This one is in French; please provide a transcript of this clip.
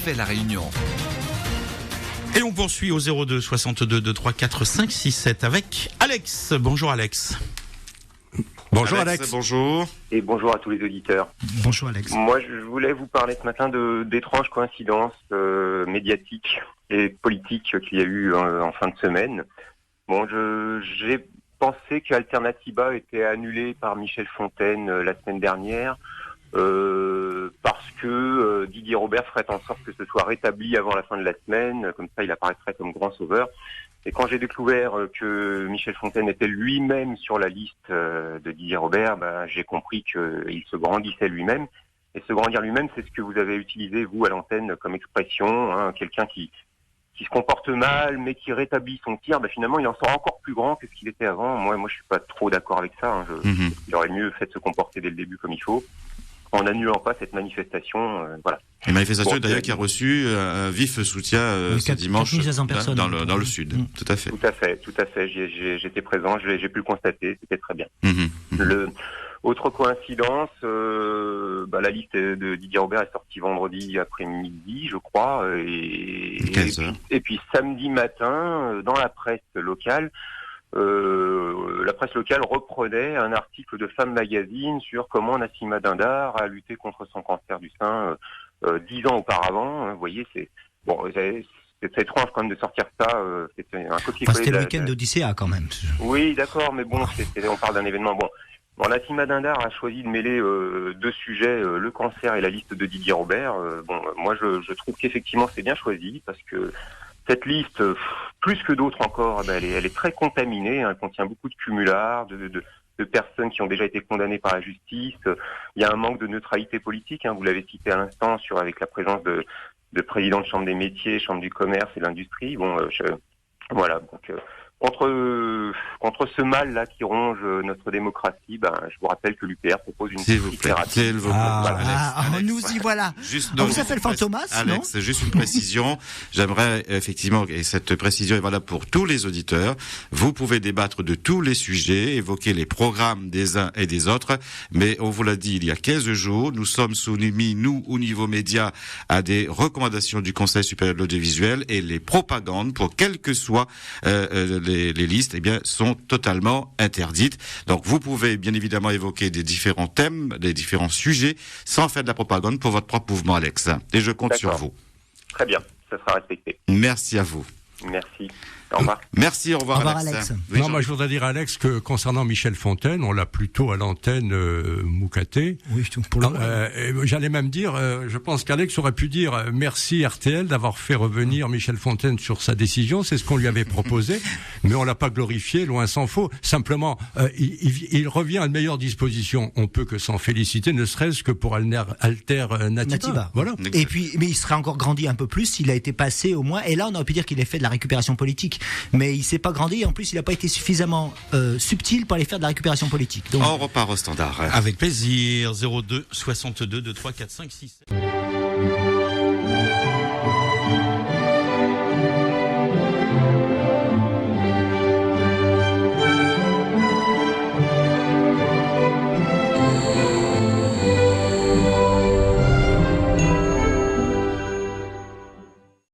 fait la réunion. Et on poursuit au 02 62 23 4 5 6 7 avec Alex. Bonjour Alex. Bonjour Alex. Bonjour. Et bonjour à tous les auditeurs. Bonjour Alex. Moi, je voulais vous parler ce matin d'étranges coïncidences médiatiques et politiques qu'il y a eu en fin de semaine. Bon, j'ai pensé qu'Alternativa était annulée par Michel Fontaine la semaine dernière parce que Didier Robert ferait en sorte que ce soit rétabli avant la fin de la semaine. Comme ça, il apparaîtrait comme grand sauveur. Et quand j'ai découvert que Michel Fontaine était lui-même sur la liste de Didier Robert, j'ai compris qu'il se grandissait lui-même. Et se grandir lui-même, c'est ce que vous avez utilisé, vous, à l'antenne, comme expression. Hein, quelqu'un qui se comporte mal, mais qui rétablit son tir, finalement, il en sort encore plus grand que ce qu'il était avant. Moi, je suis pas trop d'accord avec ça. Hein. Il aurait mieux fait de se comporter dès le début comme il faut, en n'annulant pas cette manifestation. Voilà. Une manifestation d'ailleurs qui a reçu un vif soutien ce dimanche dans le sud. Tout à fait. Tout à fait. J'étais présent, j'ai pu le constater, c'était très bien. Autre coïncidence, la liste de Didier Robert est sortie vendredi après-midi, je crois, et puis samedi matin, dans la presse locale, la presse locale reprenait un article de Femme Magazine sur comment Nassima Dindar a lutté contre son cancer du sein 10 ans auparavant. Vous voyez, c'est étrange quand même de sortir ça. C'était un copier-coller. C'était le week-end d'Odyssea quand même. Oui, d'accord, mais bon, on parle d'un événement. Bon, Nassima Dindar a choisi de mêler deux sujets, le cancer et la liste de Didier Robert. Moi, je trouve qu'effectivement c'est bien choisi parce que cette liste, plus que d'autres encore, elle est très contaminée. Elle contient beaucoup de cumulards, de personnes qui ont déjà été condamnées par la justice. Il y a un manque de neutralité politique. Vous l'avez cité à l'instant avec la présence de présidents de chambre des métiers, chambre du commerce et de l'industrie. Voilà. Donc, contre ce mal-là qui ronge notre démocratie, je vous rappelle que l'UPR propose une thérapie. Nous y voilà. On vous appelle Fantomas, Alex, c'est juste une précision. J'aimerais effectivement, et cette précision est valable pour tous les auditeurs, vous pouvez débattre de tous les sujets, évoquer les programmes des uns et des autres, mais on vous l'a dit il y a 15 jours, nous sommes soumis, nous, au niveau média, à des recommandations du Conseil supérieur de l'audiovisuel, et les propagandes, pour quelles que soient les listes, sont totalement interdites. Donc vous pouvez bien évidemment évoquer des différents thèmes, des différents sujets, sans faire de la propagande pour votre propre mouvement, Alex. Et je compte sur vous. Très bien, ça sera respecté. Merci à vous. Merci. Au revoir. Merci, au revoir Alex. Oui, moi je voudrais dire, Alex, que concernant Michel Fontaine, on l'a plutôt à l'antenne moucaté. Oui, j'allais même dire, je pense qu'Alex aurait pu dire merci RTL d'avoir fait revenir Michel Fontaine sur sa décision, c'est ce qu'on lui avait proposé, mais on l'a pas glorifié, loin s'en faut. Simplement, il revient à de meilleures dispositions. On peut que s'en féliciter, ne serait-ce que pour Alternativa. Voilà. Et puis, mais il serait encore grandi un peu plus s'il a été passé au moins. Et là, on aurait pu dire qu'il ait fait de la récupération politique. Mais il s'est pas grandi et en plus il n'a pas été suffisamment subtil pour aller faire de la récupération politique. Donc, on repart au standard. Avec plaisir. 02 62 23 4 5 6 7.